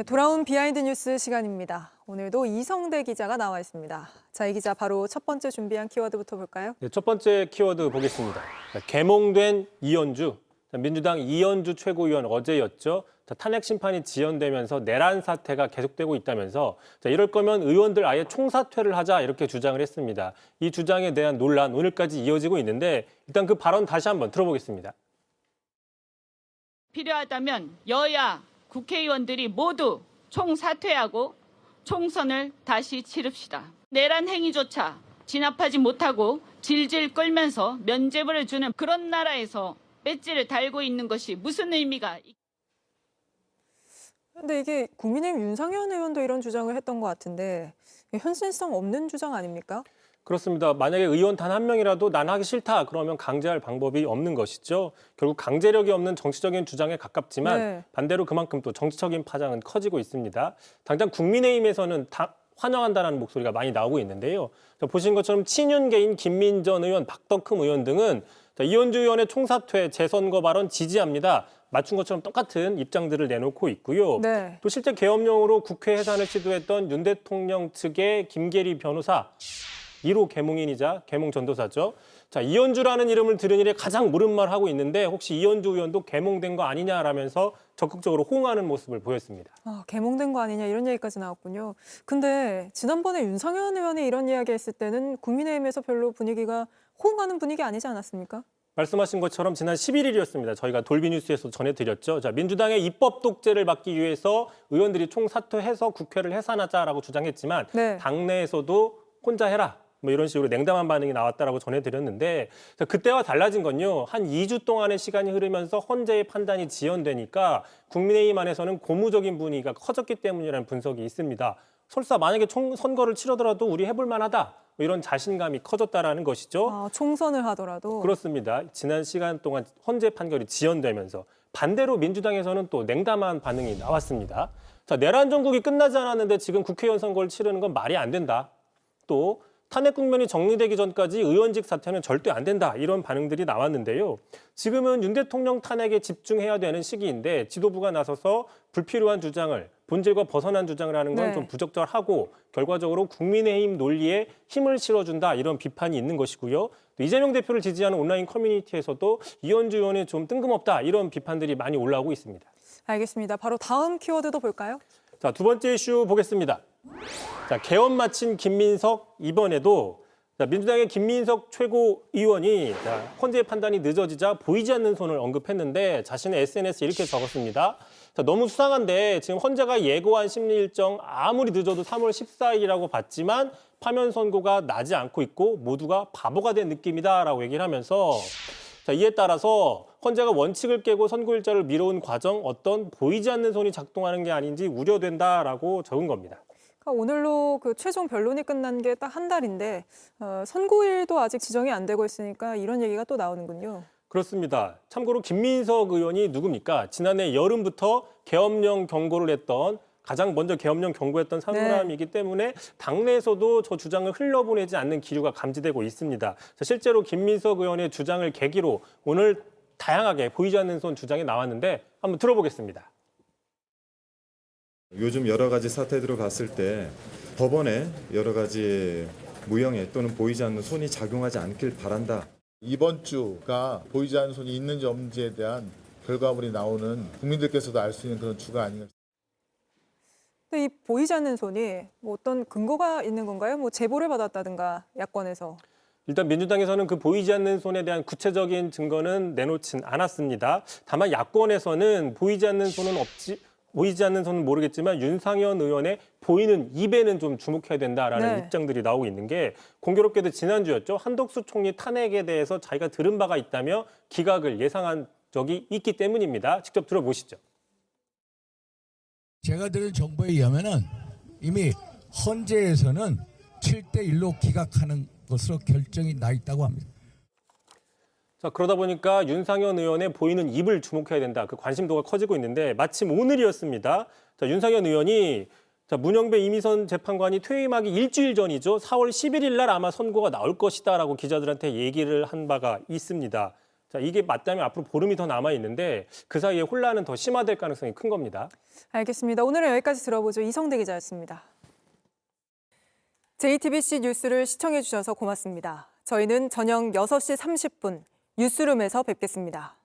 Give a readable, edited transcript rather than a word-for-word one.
돌아온 비하인드 뉴스 시간입니다. 오늘도 이성대 기자가 나와 있습니다. 자, 이 기자 바로 첫 번째 준비한 키워드부터 볼까요? 네, 첫 번째 키워드 보겠습니다. 개몽된 이현주. 민주당 이현주 최고위원 어제였죠. 탄핵 심판이 지연되면서 내란 사태가 계속되고 있다면서 이럴 거면 의원들 아예 총사퇴를 하자 이렇게 주장을 했습니다. 이 주장에 대한 논란 오늘까지 이어지고 있는데 일단 그 발언 다시 한번 들어보겠습니다. 필요하다면 여야 국회의원들이 모두 총사퇴하고 총선을 다시 치릅시다. 내란 행위조차 진압하지 못하고 질질 끌면서 면죄부를 주는 그런 나라에서 배지를 달고 있는 것이 무슨 의미가 근데 이게 국민의힘 윤상현 의원도 이런 주장을 했던 것 같은데 현실성 없는 주장 아닙니까? 그렇습니다. 만약에 의원 단 한 명이라도 난 하기 싫다 그러면 강제할 방법이 없는 것이죠. 결국 강제력이 없는 정치적인 주장에 가깝지만 반대로 그만큼 또 정치적인 파장은 커지고 있습니다. 당장 국민의힘에서는 환영한다는 목소리가 많이 나오고 있는데요. 보신 것처럼 친윤계인 김민전 의원, 박덕흠 의원 등은 이현주 의원의 총사퇴, 재선거 발언 지지합니다. 맞춘 것처럼 똑같은 입장들을 내놓고 있고요. 또 실제 계엄령으로 국회 해산을 시도했던 윤 대통령 측의 김계리 변호사, 1호 계몽인이자 계몽 전도사죠. 자, 이현주라는 이름을 들은 이래 가장 물음말 하고 있는데 혹시 이현주 의원도 계몽된 거 아니냐라면서 적극적으로 호응하는 모습을 보였습니다. 계몽된 거 아니냐 이런 얘기까지 나왔군요. 근데 지난번에 윤상현 의원이 이런 이야기 했을 때는 국민의힘에서 별로 분위기가 호응하는 분위기 아니지 않았습니까? 말씀하신 것처럼 지난 11일이었습니다. 저희가 돌비뉴스에서 전해드렸죠. 자, 민주당의 입법 독재를 막기 위해서 의원들이 총사퇴해서 국회를 해산하자라고 주장했지만 당내에서도 혼자 해라. 뭐 이런 식으로 냉담한 반응이 나왔다라고 전해드렸는데 그때와 달라진 건요. 한 2주 동안의 시간이 흐르면서 헌재의 판단이 지연되니까 국민의힘 안에서는 고무적인 분위기가 커졌기 때문이라는 분석이 있습니다. 설사 만약에 선거를 치르더라도 우리 해볼 만하다. 뭐 이런 자신감이 커졌다라는 것이죠. 총선을 하더라도. 그렇습니다. 지난 시간 동안 헌재 판결이 지연되면서 반대로 민주당에서는 또 냉담한 반응이 나왔습니다. 자, 내란 정국이 끝나지 않았는데 지금 국회의원 선거를 치르는 건 말이 안 된다. 또 탄핵 국면이 정리되기 전까지 의원직 사퇴는 절대 안 된다. 이런 반응들이 나왔는데요. 지금은 윤 대통령 탄핵에 집중해야 되는 시기인데 지도부가 나서서 불필요한 주장을 본질과 벗어난 주장을 하는 건 좀 부적절하고 결과적으로 국민의힘 논리에 힘을 실어준다. 이런 비판이 있는 것이고요. 또 이재명 대표를 지지하는 온라인 커뮤니티에서도 이현주 의원이 좀 뜬금없다. 이런 비판들이 많이 올라오고 있습니다. 알겠습니다. 바로 다음 키워드도 볼까요? 자, 두 번째 이슈 보겠습니다. 자, 개헌 마친 김민석 이번에도 민주당의 김민석 최고위원이 헌재의 판단이 늦어지자 보이지 않는 손을 언급했는데 자신의 SNS에 이렇게 적었습니다. 자, 너무 수상한데 지금 헌재가 예고한 심리 일정 아무리 늦어도 3월 14일이라고 봤지만 파면 선고가 나지 않고 있고 모두가 바보가 된 느낌이다라고 얘기를 하면서 자, 이에 따라서 헌재가 원칙을 깨고 선고일자를 미뤄온 과정 어떤 보이지 않는 손이 작동하는 게 아닌지 우려된다라고 적은 겁니다. 오늘로 그 최종 변론이 끝난 게 딱 한 달인데 선고일도 아직 지정이 안 되고 있으니까 이런 얘기가 또 나오는군요. 그렇습니다. 참고로 김민석 의원이 누굽니까? 지난해 여름부터 계엄령 경고를 했던 가장 먼저 계엄령 경고했던 사람이기 때문에 당내에서도 저 주장을 흘려보내지 않는 기류가 감지되고 있습니다. 실제로 김민석 의원의 주장을 계기로 오늘 다양하게 보이지 않는 손 주장이 나왔는데 한번 들어보겠습니다. 요즘 여러 가지 사태들을 봤을 때 법원에 여러 가지 무형해 또는 보이지 않는 손이 작용하지 않길 바란다. 이번 주가 보이지 않는 손이 있는지 없는지에 대한 결과물이 나오는 국민들께서도 알 수 있는 그런 주가 아닌가. 근데 이 보이지 않는 손이 뭐 어떤 근거가 있는 건가요? 뭐 제보를 받았다든가 야권에서. 일단 민주당에서는 그 보이지 않는 손에 대한 구체적인 증거는 내놓진 않았습니다. 다만 야권에서는 보이지 않는 손은 모르겠지만 윤상현 의원의 보이는 입에는 좀 주목해야 된다라는 입장들이 나오고 있는 게 공교롭게도 지난주였죠. 한덕수 총리 탄핵에 대해서 자기가 들은 바가 있다며 기각을 예상한 적이 있기 때문입니다. 직접 들어보시죠. 제가 들은 정보에 의하면은 이미 헌재에서는 7대1로 기각하는 것으로 결정이 나 있다고 합니다. 자, 그러다 보니까 윤상현 의원의 보이는 입을 주목해야 된다. 그 관심도가 커지고 있는데 마침 오늘이었습니다. 자, 윤상현 의원이 문영배 이미선 재판관이 퇴임하기 일주일 전이죠. 4월 11일 날 아마 선고가 나올 것이다라고 기자들한테 얘기를 한 바가 있습니다. 자, 이게 맞다면 앞으로 보름이 더 남아 있는데 그 사이에 혼란은 더 심화될 가능성이 큰 겁니다. 알겠습니다. 오늘은 여기까지 들어보죠. 이성대 기자였습니다. JTBC 뉴스를 시청해 주셔서 고맙습니다. 저희는 저녁 6시 30분 뉴스룸에서 뵙겠습니다.